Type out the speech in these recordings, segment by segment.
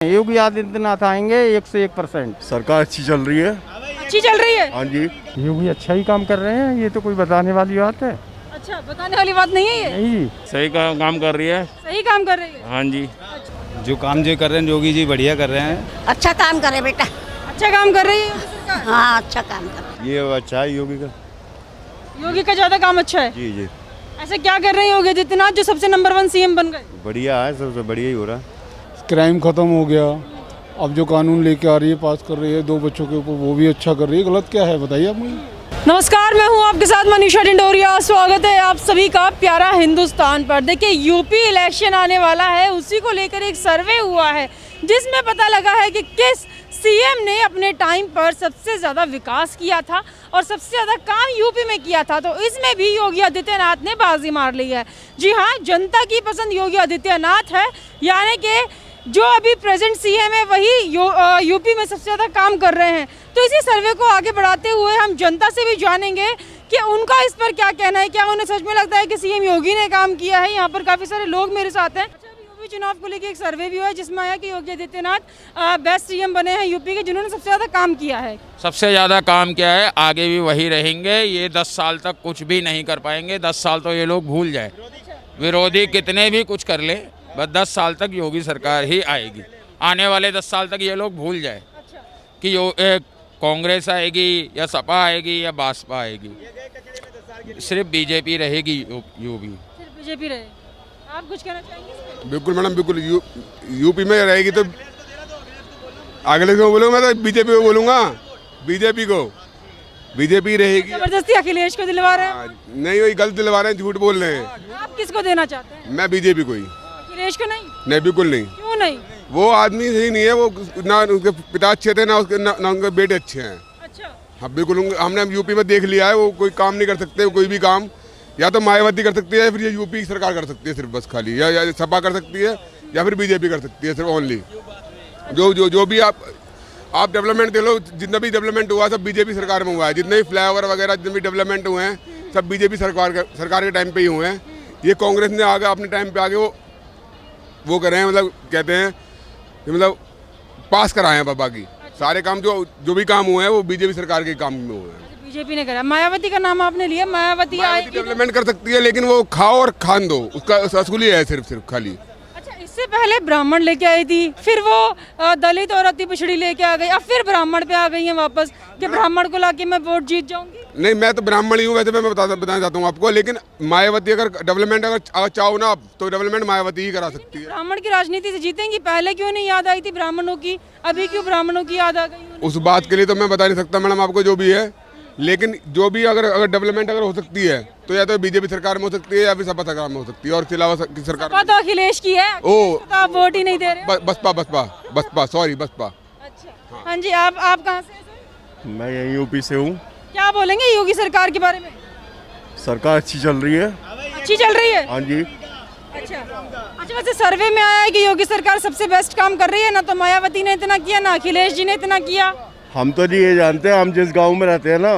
योगी आदित्यनाथ आएंगे 101%। सरकार अच्छी चल रही है। अच्छी चल रही है। हाँ जी, योगी अच्छा ही काम कर रहे हैं, ये तो कोई बताने वाली बात है अच्छा, बताने वाली बात नहीं है ये। नहीं। सही काम कर रही है। सही काम कर रही है। हाँ जी, जो काम जो कर रहे हैं योगी जी बढ़िया कर रहे हैं। अच्छा काम करे बेटा। अच्छा काम कर रही है योगी सरकार। हाँ अच्छा काम करे। ये अच्छा है योगी का। योगी का ज्यादा काम अच्छा है। जी जी, ऐसे क्या कर रहे हैं योगी आदित्यनाथ जो सबसे नंबर 1 सीएम बन गए? बढ़िया है, सबसे बढ़िया ही हो रहा है। क्राइम ख़त्म हो गया। अब जो कानून लेके आ रही है, पास कर रही है 2 बच्चों के ऊपर, वो भी अच्छा कर रही है। गलत क्या है बताइए आप मुझे। नमस्कार, मैं हूं आपके साथ मनीषा डिंडोरिया। स्वागत है आप सभी का प्यारा हिंदुस्तान पर। देखिए, यूपी इलेक्शन आने वाला है, उसी को लेकर एक सर्वे हुआ है जिसमें पता लगा है कि किस सीएम ने अपने टाइम पर सबसे ज़्यादा विकास किया था और सबसे ज़्यादा काम यूपी में किया था। तो इसमें भी योगी आदित्यनाथ ने बाजी मार ली है। जी हाँ, जनता की पसंद योगी आदित्यनाथ है, यानी कि जो अभी प्रेजेंट सीएम है वही यूपी में सबसे ज़्यादा काम कर रहे हैं। तो इसी सर्वे को आगे बढ़ाते हुए हम जनता से भी जानेंगे कि उनका इस पर क्या कहना है। क्या उन्हें सच में लगता है कि सीएम योगी ने काम किया है? यहाँ पर काफ़ी सारे लोग मेरे साथ हैं। अच्छा, अभी यूपी चुनाव को लेकर एक सर्वे भी हुआ है जिसमें आया कि योगी आदित्यनाथ बेस्ट सीएम बने हैं यूपी के, जिन्होंने सबसे ज़्यादा काम किया है। सबसे ज़्यादा काम किया है, आगे भी वही रहेंगे। ये 10 साल तक कुछ भी नहीं कर पाएंगे। 10 साल तो ये लोग भूल जाए, विरोधी कितने भी कुछ कर ले, बस 10 साल तक योगी सरकार ही आएगी। आने वाले 10 साल तक ये लोग भूल जाए कि कांग्रेस आएगी या सपा आएगी या भाजपा आएगी, सिर्फ बीजेपी रहेगी यूपी। सिर्फ बीजेपी रहे। आप कुछ कहना चाहेंगे? बिल्कुल मैडम, बिल्कुल यूपी में रहेगी तो अगले को बोलूँगा, मैं तो बीजेपी को बोलूँगा। बीजेपी रहेगी। जबरदस्ती अखिलेश को दिलवा रहे हैं? नहीं, वही गलत दिलवा रहे हैं, झूठ बोल रहे हैं। आप किसको देना चाहते हैं? मैं बीजेपी को ही। अखिलेश को नहीं? नहीं, बिल्कुल नहीं। क्यों नहीं? वो आदमी सही नहीं है। वो ना उनके पिता अच्छे थे, ना उनके बेटे अच्छे हैं। अच्छा, हाँ बिल्कुल, हमने यूपी में देख लिया है। वो कोई काम नहीं कर सकते, कोई भी काम या तो मायावती कर सकती है या फिर ये यूपी की सरकार कर सकती है सिर्फ, बस खाली, या सपा कर सकती है या फिर बीजेपी कर सकती है सिर्फ, ओनली। जो भी आप डेवलपमेंट दे लो, जितना भी डेवलपमेंट हुआ सब बीजेपी सरकार में हुआ है। जितने भी फ्लाईओवर वगैरह जितने भी डेवलपमेंट हुए हैं सब बीजेपी सरकार के टाइम पे ही हुए हैं। ये कांग्रेस ने आगे अपने टाइम पे आगे वो करे हैं, मतलब कहते हैं कि मतलब पास कराए हैं बाकी सारे काम। जो भी काम हुए हैं वो बीजेपी सरकार के काम में हुए हैं। बीजेपी ने करा। मायावती का नाम आपने लिया, मायावती आएगी डेवलपमेंट कर सकती है, लेकिन वो खाओ और खान दो, उसका असूल ही है सिर्फ खाली। अच्छा, इससे पहले ब्राह्मण लेके आई थी, फिर वो दलित और अति पिछड़ी लेके आ गई, अब फिर ब्राह्मण पे आ गई हैं वापस कि ब्राह्मण को लाके मैं वोट जीत जाऊंगी। नहीं, मैं तो ब्राह्मण ही हूँ वैसे, मैं बताना चाहता हूँ आपको। लेकिन मायावती अगर डेवलपमेंट अगर चाहो ना आप, तो डेवलपमेंट मायावती ही करा सकती है। ब्राह्मण की राजनीति से जीतेंगी। पहले क्यों नहीं याद आई थी ब्राह्मणों की, अभी क्यों ब्राह्मणों की याद आ गई? उस बात के लिए तो मैं बता नहीं सकता मैडम आपको, जो भी है। लेकिन जो भी अगर डेवलपमेंट अगर हो सकती है तो या तो बीजेपी सरकार में हो सकती है या फिर सपा सरकार में हो सकती है, और इसके अलावा सरकार तो अखिलेश की है। ओ, तो आप वोट ही नहीं दे रहे। बसपा सॉरी, बसपा। अच्छा, हाँ जी, आप कहाँ से हैं? मैं यही यूपी से हूँ। क्या बोलेंगे योगी सरकार के बारे में? सरकार अच्छी चल रही है। अच्छी चल रही है। हाँ जी, अच्छा, वैसे सर्वे में आया है कि योगी सरकार सबसे बेस्ट काम कर रही है। ना तो मायावती ने इतना किया, ना अखिलेश जी ने इतना किया। हम तो जी ये जानते हैं, हम जिस गांव में रहते हैं ना,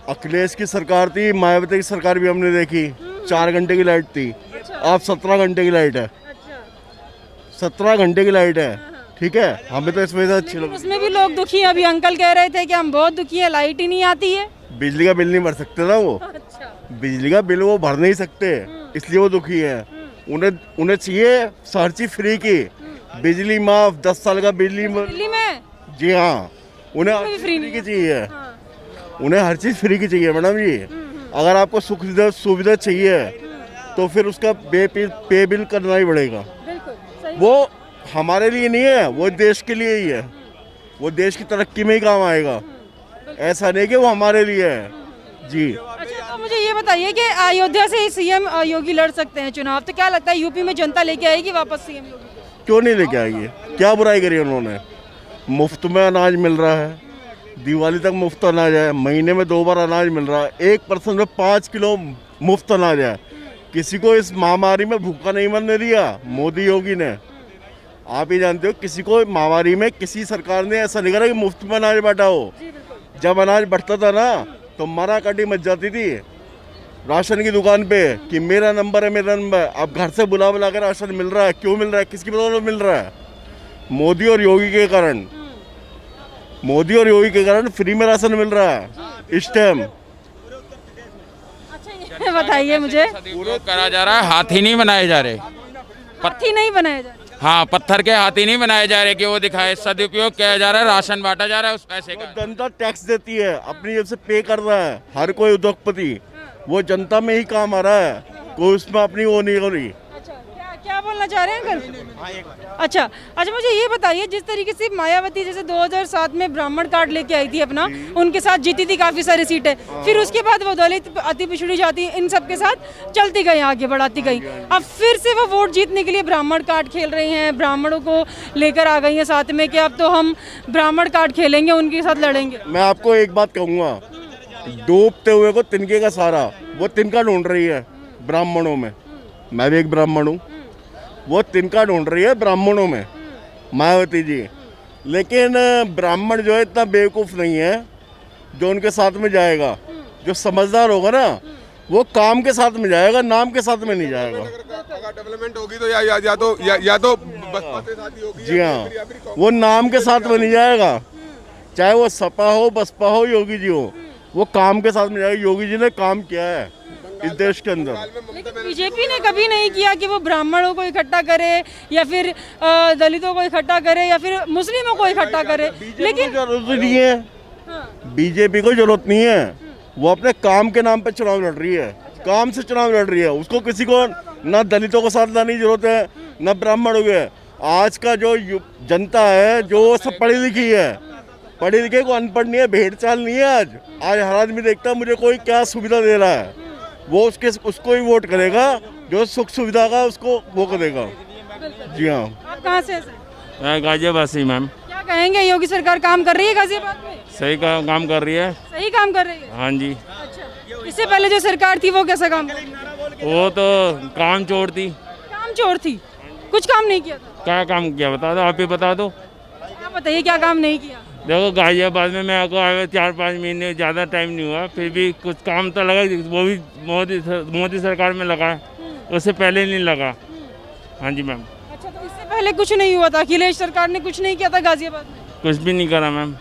अखिलेश की सरकार थी, मायावती की सरकार भी हमने देखी। 4 घंटे की लाइट थी, अब 17 घंटे की लाइट है। 17 घंटे की लाइट है, ठीक है। हमें तो इसमें से अच्छी लगी। उसमें भी लोग दुखी हैं। अभी अंकल कह रहे थे कि हम बहुत दुखी हैं, लाइट ही नहीं आती है। बिजली का बिल नहीं भर सकते ना वो। अच्छा, बिजली का बिल वो भर नहीं सकते, इसलिए वो दुखी है। उन्हें चाहिए हर चीज फ्री की, बिजली माफ, 10 साल का बिजली दिल्ली में। जी हाँ, उन्हें हर चीज फ्री की चाहिए। उन्हें हर चीज़ फ्री की चाहिए मैडम जी। अगर आपको सुविधा चाहिए तो फिर उसका पे बिल करना ही पड़ेगा। वो हमारे लिए नहीं है, वो देश के लिए ही है। वो देश की तरक्की में ही काम आएगा, ऐसा नहीं कि वो हमारे लिए है जी। अच्छा, तो मुझे ये बताइए कि अयोध्या से सीएम योगी लड़ सकते हैं चुनाव, तो क्या लगता है यूपी में जनता लेके आएगी वापस सीएम योगी? क्यों नहीं लेके आएगी? क्या बुराई करी उन्होंने? मुफ्त में अनाज मिल रहा है, दिवाली तक मुफ्त अनाज है, महीने में 2 बार अनाज मिल रहा है, 1 पर्सन में 5 किलो मुफ्त अनाज है। किसी को इस महामारी में भूखा नहीं मरने दिया मोदी योगी ने। आप ही जानते हो, किसी को महामारी में किसी सरकार ने ऐसा नहीं करा कि मुफ्त में अनाज बांटा हो। जब अनाज बढ़ता था ना तो मरा काटी मच जाती थी राशन की दुकान पे कि मेरा नंबर है, मेरा नंबर। अब घर से बुला बुला कर राशन मिल रहा है। क्यों मिल रहा है? किसकी बदौलत मिल रहा है? मोदी और योगी के कारण, मोदी और योगी के कारण फ्री में राशन मिल रहा है इस टाइम। अच्छा ये बताइए मुझे, सदुपयोग करा जा रहा है, हाथी नहीं बनाए जा रहे। हाथी नहीं बनाया जा रहा? हाँ, पत्थर के हाथी नहीं बनाए जा रहे कि वो दिखाए। सदुपयोग किया जा रहा है, राशन बांटा जा रहा है उस पैसे का। जनता टैक्स देती है, अपनी जेब से पे कर रहा है हर कोई उद्योगपति, वो जनता में ही काम आ रहा है, कोई उसमें अपनी वो नहीं हो रही। अच्छा क्या क्या बोलना चाह रहे हैं अंकल? अच्छा मुझे ये बताइए, जिस तरीके से मायावती जैसे 2007 में ब्राह्मण कार्ड लेके आई थी अपना, उनके साथ जीती थी काफी सारी सीटें, फिर उसके बाद वो दलित, अति पिछड़ी जाति, इन सब के साथ चलती गई, आगे बढ़ाती गई। अब फिर से वो वोट जीतने के लिए ब्राह्मण कार्ड खेल रही हैं, ब्राह्मणों को लेकर आ गई हैं साथ में कि अब तो हम ब्राह्मण कार्ड खेलेंगे, उनके साथ लड़ेंगे। मैं आपको एक बात कहूँगा, डूबते हुए को तिनके का सहारा, वो तिनका ढूंढ रही है ब्राह्मणों में। मैं भी एक ब्राह्मण हूँ, वो तिनका ढूंढ रही है ब्राह्मणों में मायावती जी। लेकिन ब्राह्मण जो है इतना बेवकूफ़ नहीं है जो उनके साथ में जाएगा। जो समझदार होगा ना, वो काम के साथ में जाएगा, नाम के साथ में नहीं जाएगा। अगर डेवलपमेंट होगी तो या तो बसपा के साथ ही होगी। जी हाँ, वो नाम के साथ में नहीं जाएगा, चाहे वो सपा हो, बसपा हो, योगी जी हो, वो काम के साथ में जाएगा। योगी जी ने काम किया है इस देश के अंदर। लेकिन बीजेपी ने कभी नहीं किया कि वो ब्राह्मणों को इकट्ठा करे या फिर दलितों को इकट्ठा करे या फिर मुस्लिमों को इकट्ठा करे। लेकिन जरूरत नहीं है, बीजेपी को जरूरत नहीं है, वो अपने काम के नाम पे चुनाव लड़ रही है, काम से चुनाव लड़ रही है। उसको किसी को ना दलितों को साथ लाने की जरूरत है, ना ब्राह्मणों को। आज का जो जनता है, जो सब पढ़ी लिखी है, पढ़े लिखे को अनपढ़ नहीं है, भेड़ चाल नहीं है। आज हर आदमी देखता है मुझे कोई क्या सुविधा दे रहा है, वो उसको ही वोट करेगा जो सुख सुविधा का उसको वो करेगा। जी हाँ। आप कहाँ से हैं सर? मैं गाजियाबाद से मैम। क्या कहेंगे, योगी सरकार काम कर रही है गाजियाबाद में? सही काम कर रही है। सही काम कर रही है? हाँ जी। अच्छा, इससे पहले जो सरकार थी वो कैसा काम कर रही थी? वो तो काम चोर थी। काम चोर थी, कुछ काम नहीं किया था। क्या काम किया बता दो, आप ही बता दो। क्या बताइए क्या काम नहीं किया? देखो गाजियाबाद में मैं आपको आए 4-5 महीने, ज़्यादा टाइम नहीं हुआ, फिर भी कुछ काम तो लगा, वो भी मोदी सरकार में लगा, उससे पहले नहीं लगा। हाँ जी मैम। अच्छा, तो इससे पहले कुछ नहीं हुआ था? अखिलेश सरकार ने कुछ नहीं किया था गाजियाबाद में? कुछ भी नहीं करा मैम।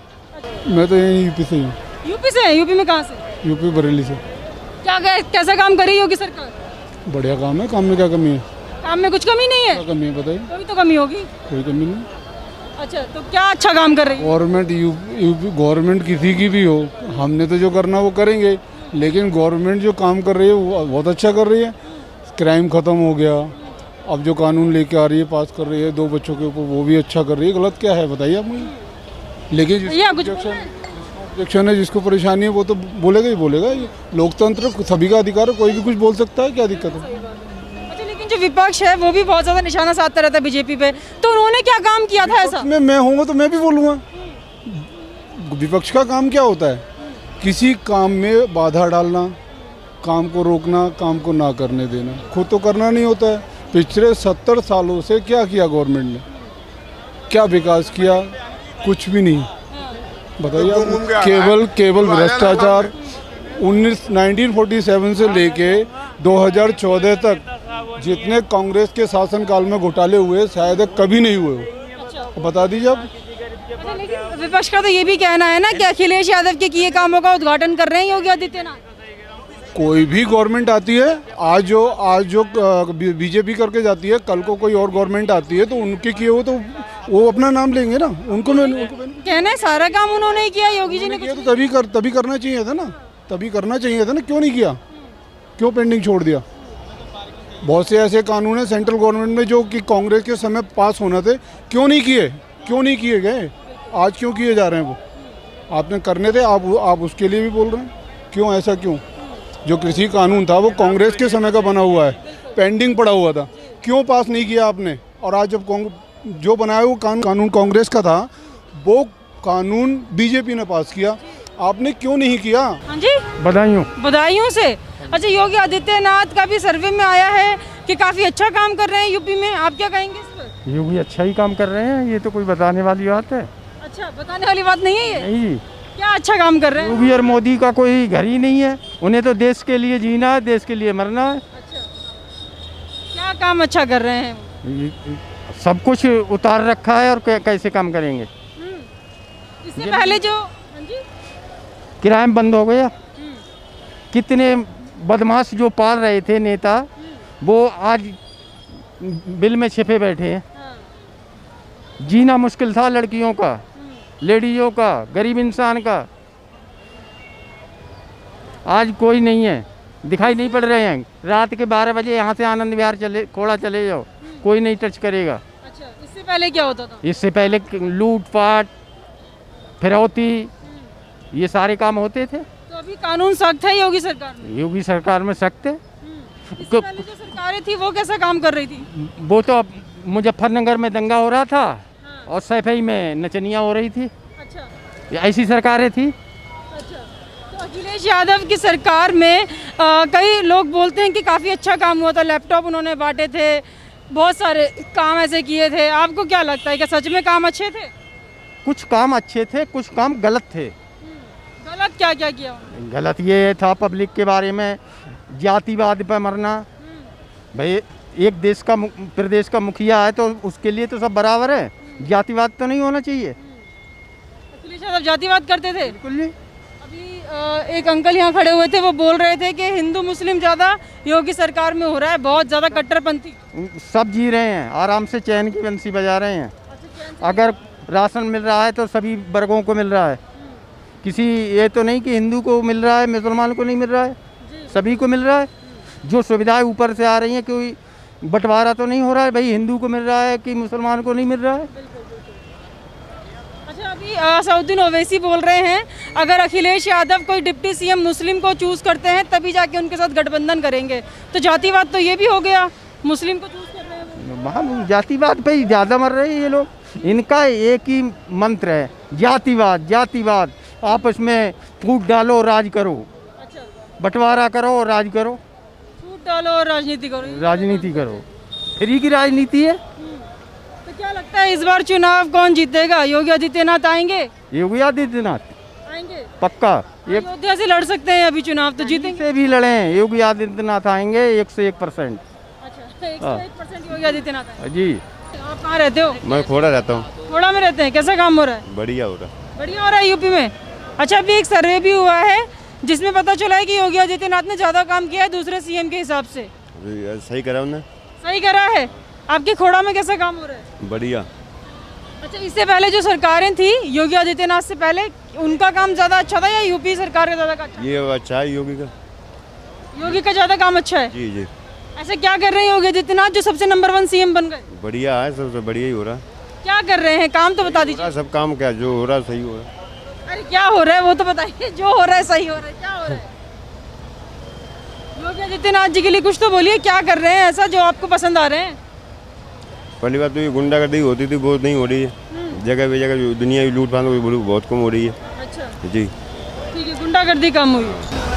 मैं तो यहीं यूपी से हूँ। यूपी से है? यूपी में कहाँ से? यूपी बरेली से। कैसा काम कर रही है योगी सरकार? बढ़िया काम है, काम में क्या कमी है? काम में कुछ कमी नहीं है? क्या कमी है बताइए? कोई तो कमी होगी। कोई कमी नहीं। अच्छा, तो क्या अच्छा काम कर रही है गवर्नमेंट किसी की भी हो, हमने तो जो करना वो करेंगे, लेकिन गवर्नमेंट जो काम कर रही है वो बहुत अच्छा कर रही है। क्राइम ख़त्म हो गया, अब जो कानून लेके आ रही है, पास कर रही है 2 बच्चों के ऊपर, वो भी अच्छा कर रही है। गलत क्या है बताइए आप मुझे? लेकिन जिसको ऑब्जेक्शन है, जिसको परेशानी है, वो तो बोलेगा ही बोलेगा। ये लोकतंत्र, सभी का अधिकार है, कोई भी कुछ बोल सकता है, क्या दिक्कत है? जो विपक्ष है वो भी बहुत ज्यादा निशाना साधता रहता है बीजेपी पे, तो उन्होंने क्या काम किया था ऐसा? मैं होऊंगा तो मैं भी बोलूँगा। विपक्ष का काम क्या होता है? किसी काम में बाधा डालना, काम को रोकना, काम को ना करने देना, खुद तो करना नहीं होता है। पिछले 70 सालों से क्या किया गवर्नमेंट ने? क्या विकास किया? कुछ भी नहीं। बताइए, केवल भ्रष्टाचार। 1947 से लेके 2014 तक जितने कांग्रेस के शासनकाल में घोटाले हुए शायद कभी नहीं हुए। अच्छा। बता दीजिए आप। लेकिन विपक्ष का तो ये भी कहना है ना कि अखिलेश यादव के किए कामों का उद्घाटन कर रहे हैं योगी आदित्यनाथ। कोई भी गवर्नमेंट आती है, आज जो बीजेपी करके जाती है, कल को कोई और गवर्नमेंट आती है तो उनके किए हो तो वो अपना नाम लेंगे ना। उनको कहना है सारा काम उन्होंने किया, योगी जी ने किया तो तभी करना चाहिए था ना, तभी करना चाहिए था ना। क्यों नहीं किया? क्यों पेंडिंग छोड़ दिया? बहुत से ऐसे कानून हैं सेंट्रल गवर्नमेंट में जो कि कांग्रेस के समय पास होना थे, क्यों नहीं किए गए? आज क्यों किए जा रहे हैं? वो आपने करने थे, आप उसके लिए भी बोल रहे हैं। क्यों ऐसा क्यों? जो कृषि कानून था वो कांग्रेस के समय का बना हुआ है, पेंडिंग पड़ा हुआ था, क्यों पास नहीं किया आपने? और आज जब जो बनाया वो कानून कांग्रेस का था, वो कानून बीजेपी ने पास किया, आपने क्यों नहीं किया? हाँ जी, बधाइयों से। अच्छा, योगी आदित्यनाथ का भी सर्वे में आया है कि काफी अच्छा काम कर रहे हैं यूपी में, आप क्या कहेंगे इस पर? योगी अच्छा ही काम कर रहे हैं, ये तो कोई बताने वाली बात है? अच्छा, बताने वाली बात नहीं है ये? नहीं। क्या अच्छा काम कर रहे हैं? योगी और मोदी का कोई घर ही नहीं है, उन्हें तो देश के लिए जीना है, देश के लिए मरना है। अच्छा, क्या काम अच्छा कर रहे हैं? सब कुछ उतार रखा है और कैसे काम करेंगे। इससे पहले जो हाँ जी किराए बंद हो गया। कितने बदमाश जो पाल रहे थे नेता वो आज बिल में छिपे बैठे हैं। जीना मुश्किल था लड़कियों का, लेडीजों का, गरीब इंसान का। आज कोई नहीं है, दिखाई नहीं पड़ रहे हैं। रात के 12 बजे यहाँ से आनंद विहार चले, खोड़ा चले जाओ, कोई नहीं टच करेगा। अच्छा, इससे पहले क्या होता था? इससे पहले लूटपाट, फिरौती, ये सारे काम होते थे। तो अभी कानून सख्त है योगी सरकार में? योगी सरकार में सख्त है। इससे पहले जो सरकारें थी वो कैसा काम कर रही थी? वो तो अब मुजफ्फरनगर में दंगा हो रहा था और सैफई में नचनियाँ हो रही थी। अच्छा ऐसी सरकारें थी। अच्छा, तो अखिलेश यादव की सरकार में कई लोग बोलते हैं कि काफ़ी अच्छा काम हुआ था, लैपटॉप उन्होंने बांटे थे, बहुत सारे काम ऐसे किए थे। आपको क्या लगता है कि सच में काम अच्छे थे? कुछ काम अच्छे थे, कुछ काम गलत थे। गलत क्या क्या किया उन्होंने? गलत ये था पब्लिक के बारे में जातिवाद पर मरना। भाई एक देश का प्रदेश का मुखिया है तो उसके लिए तो सब बराबर है, जातिवाद तो नहीं होना चाहिए। अखिलेश यादव जातिवाद करते थे? बिल्कुल नहीं। अभी एक अंकल यहाँ खड़े हुए थे, वो बोल रहे थे कि हिंदू मुस्लिम ज़्यादा योगी सरकार में हो रहा है, बहुत ज़्यादा कट्टरपंथी। सब जी रहे हैं, आराम से चैन की बंसी बजा रहे हैं। अगर राशन मिल रहा है तो सभी वर्गों को मिल रहा है, किसी ये तो नहीं कि हिंदू को मिल रहा है मुसलमान को नहीं मिल रहा है, सभी को मिल रहा है। जो सुविधाएं ऊपर से आ रही हैं, कोई बंटवारा तो नहीं हो रहा है भाई हिंदू को मिल रहा है कि मुसलमान को नहीं मिल रहा है। अच्छा, अभी असदुद्दीन ओवैसी बोल रहे हैं अगर अखिलेश यादव कोई डिप्टी सीएम मुस्लिम को चूज करते हैं तभी जाके उनके साथ गठबंधन करेंगे, तो जातिवाद तो ये भी हो गया, मुस्लिम को चूज कर रहे हैं वो। वहाँ जातिवाद पे ही ज़्यादा मर रहे हैं ये लोग। इनका एक ही मंत्र है, जातिवाद जातिवाद। आपस में फूट डालो राज करो, अच्छा, बंटवारा करो और राज करो, छूट डालो और राजनीति करो, राजनीति करो। फ्री की राजनीति है। तो क्या लगता है इस बार चुनाव कौन जीतेगा? योगी आदित्यनाथ आएंगे? योगी आदित्यनाथ आएंगे पक्का। एक अयोध्या से लड़ सकते हैं अभी चुनाव, तो जीतेंगे। से भी लड़े हैं, योगी आदित्यनाथ आएंगे 101%। अच्छा, 101% योगी आदित्यनाथ आएंगे। जी। आप कहाँ रहते हो? मैं खोड़ा रहता हूँ। थोड़ा में रहते हैं, कैसा काम हो रहा है? बढ़िया हो रहा है। बढ़िया हो रहा है यूपी में। अच्छा, अभी एक सर्वे भी हुआ है जिसमें पता चला है कि योगी आदित्यनाथ ने ज़्यादा काम किया है दूसरे सीएम के हिसाब से। सही करा उन्हें। सही करा है। आपके खोड़ा में कैसा काम हो रहा है? बढ़िया। अच्छा, इससे पहले जो सरकारें थी योगी आदित्यनाथ से पहले, उनका काम ज़्यादा अच्छा था या यूपी सरकार का ज़्यादा अच्छा? ये अच्छा है योगी का। योगी का ज़्यादा काम अच्छा है। जी जी। ऐसे क्या कर रहे हैं योगी आदित्यनाथ जो सबसे नंबर 1 सीएम बन गए? बढ़िया है, सबसे बढ़िया ही हो रहा है। क्या कर रहे हैं? काम तो बता दीजिए। सब काम क्या जो हो रहा है सही हो रहा है। अरे क्या हो रहा है वो तो बताइए, जो हो रहा है सही हो रहा है, क्या हो रहा है? योगी आदित्यनाथ जी के लिए कुछ तो बोलिए, क्या कर रहे हैं ऐसा जो आपको पसंद आ रहे हैं? पहली बात तो ये गुंडागर्दी होती थी बहुत नहीं हो रही है, जगह पे जगह दुनिया लूट पाट बहुत कम हो रही है। अच्छा जी ठीक है, गुंडागर्दी कम हुई है।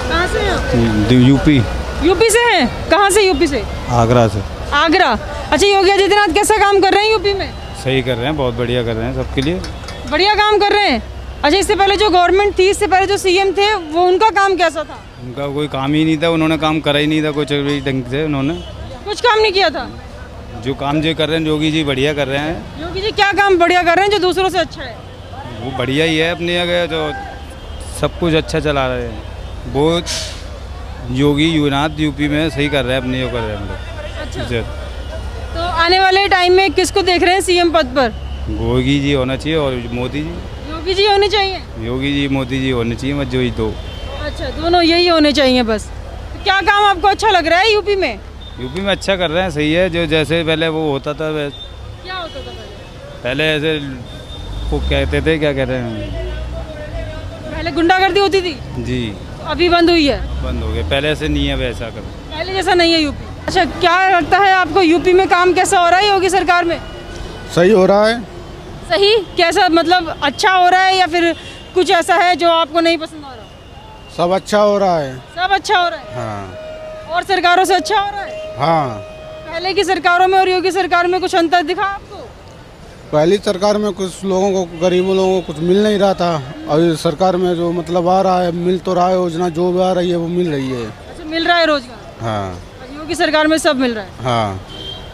कहाँ से हैं आप? यूपी। यूपी से हैं? कहाँ से यूपी से? आगरा से। आगरा। अच्छा, योगी आदित्यनाथ कैसा काम कर रहे हैं यूपी में? सही कर रहे हैं, बहुत बढ़िया कर रहे हैं सबके लिए। बढ़िया काम कर रहे हैं। अच्छा, इससे पहले जो गवर्नमेंट थी, इससे पहले जो सीएम थे, वो उनका काम कैसा था? उनका कोई काम ही नहीं था, उन्होंने काम करा ही नहीं था कुछ ढंग से। उन्होंने कुछ काम नहीं किया था। जो काम जो कर रहे हैं योगी जी बढ़िया कर रहे हैं। योगी जी क्या काम बढ़िया कर रहे हैं जो दूसरों से अच्छा है? वो बढ़िया ही है अपनी जगह, जो सब कुछ अच्छा चला रहे हैं वो। योगी युवनाथ यूपी में सही कर रहे हैं अपनी, जो कर रहे हैं हम लोग। अच्छा, तो आने वाले टाइम में किसको देख रहे हैं सीएम पद पर? योगी जी होना चाहिए और मोदी जी। योगी जी होने चाहिए? योगी जी मोदी जी होने चाहिए, मत जो ही दो। अच्छा, दोनों यही होने चाहिए बस। तो क्या काम आपको अच्छा लग रहा है यूपी में? यूपी में अच्छा कर रहे हैं, सही है। जो जैसे पहले वो होता था क्या होता था पहले? पहले ऐसे वो कहते थे, क्या कहते हैं, पहले गुंडागर्दी होती थी। जी अभी बंद हुई है? बंद हो गए, पहले से नहीं है वैसा कर। पहले जैसा नहीं है यूपी। अच्छा, क्या लगता है आपको यूपी में काम कैसा हो रहा है योगी सरकार में? सही हो रहा है। सही कैसा, मतलब अच्छा हो रहा है या फिर कुछ ऐसा है जो आपको नहीं पसंद आ रहा? सब अच्छा हो रहा है। सब अच्छा हो रहा है। हाँ और सरकारों से अच्छा हो रहा है? हाँ। पहले की सरकारों में और योगी सरकार में कुछ अंतर दिखा आपको? पहली सरकार में कुछ लोगों को, गरीबों लोगों को कुछ मिल नहीं रहा था। अभी सरकार में जो मतलब आ रहा है, मिल तो रहा है, योजना जो भी आ रही है वो मिल रही है। अच्छा, मिल रहा है रोजगार? हाँ योगी सरकार में सब मिल रहा है। हाँ।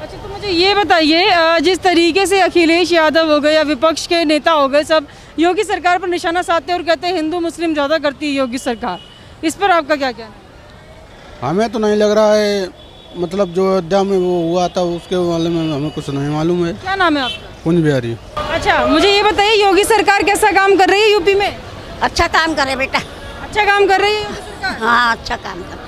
अच्छा, तो मुझे मुझे ये बताइए जिस तरीके से अखिलेश यादव हो गए या विपक्ष के नेता हो गए सब योगी सरकार पर निशाना साधते हैं और कहते हैं हिंदू मुस्लिम ज़्यादा करती है योगी सरकार, इस पर आपका क्या कहना है? हमें तो नहीं लग रहा है, मतलब जो अयोध्या में वो हुआ था उसके बारे में हमें कुछ नहीं मालूम है। क्या नाम है आपका? कुंज बिहारी। अच्छा, मुझे ये बताइए योगी सरकार कैसा काम कर रही है यूपी में? अच्छा काम करे बेटा। अच्छा काम कर रही है योगी सरकार? हाँ अच्छा काम करे।